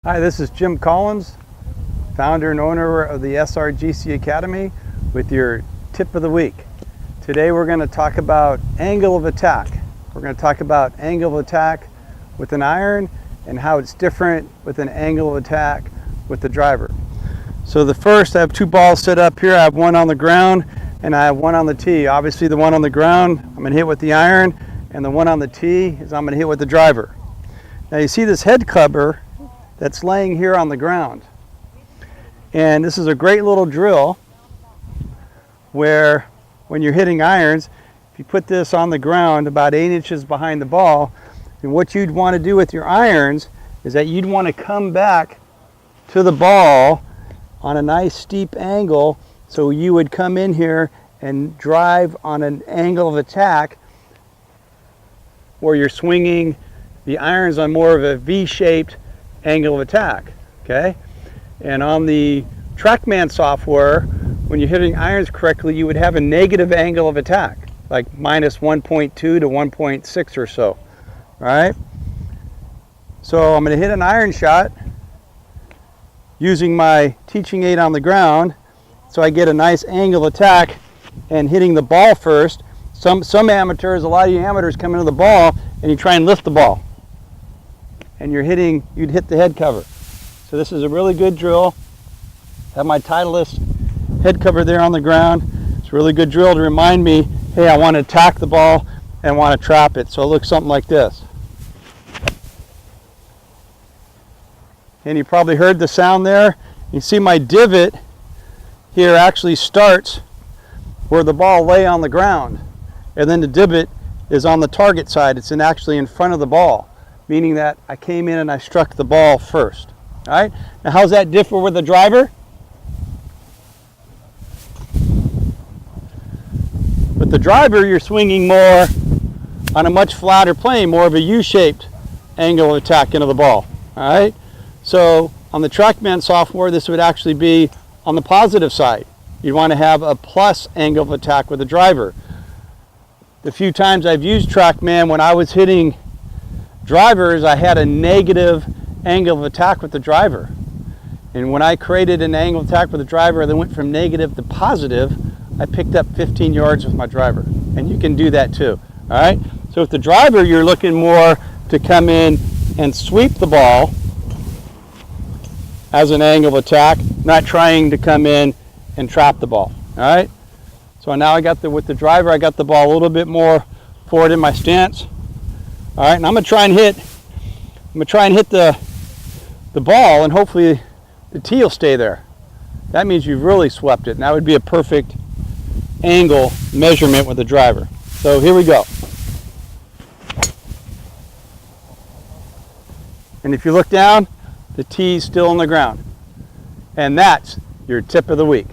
Hi, this is Jim Collins, founder and owner of the SRGC Academy with your tip of the week. Today we're going to talk about angle of attack. We're going to talk about angle of attack with an iron and how it's different with an angle of attack with the driver. So the first, I have two balls set up here. I have one on the ground and I have one on the tee. Obviously the one on the ground I'm going to hit with the iron, and the one on the tee is I'm going to hit with the driver. Now you see this head cover that's laying here on the ground. And this is a great little drill where when you're hitting irons, if you put this on the ground about 8 inches behind the ball, and what you'd want to do with your irons is that you'd want to come back to the ball on a nice steep angle, so you would come in here and drive on an angle of attack where you're swinging the irons on more of a V-shaped angle of attack, okay? And on the TrackMan software, when you're hitting irons correctly, you would have a negative angle of attack, like minus 1.2 to 1.6 or so, all right? So I'm going to hit an iron shot using my teaching aid on the ground, so I get a nice angle attack and hitting the ball first. Some amateurs, a lot of you amateurs come into the ball and you try and lift the ball, and you'd hit the head cover. So this is a really good drill. Have my Titleist head cover there on the ground. It's a really good drill to remind me, hey, I want to attack the ball and want to trap it. So it looks something like this. And you probably heard the sound there. You see my divot here actually starts where the ball lay on the ground, and then the divot is on the target side. It's actually in front of the ball, meaning that I came in and I struck the ball first. All right, now how's that differ with the driver? With the driver, you're swinging more on a much flatter plane, more of a U-shaped angle of attack into the ball. All right, so on the TrackMan software, this would actually be on the positive side. You'd want to have a plus angle of attack with the driver. The few times I've used TrackMan, when I was hitting drivers, I had a negative angle of attack with the driver. And when I created an angle of attack with the driver that went from negative to positive, I picked up 15 yards with my driver. And you can do that too. All right? So with the driver, you're looking more to come in and sweep the ball as an angle of attack, not trying to come in and trap the ball. All right? So now with the driver, I got the ball a little bit more forward in my stance. All right, and I'm gonna try and hit the ball, and hopefully the tee will stay there. That means you've really swept it, and that would be a perfect angle measurement with the driver. So here we go. And if you look down, the tee's still on the ground. And that's your tip of the week.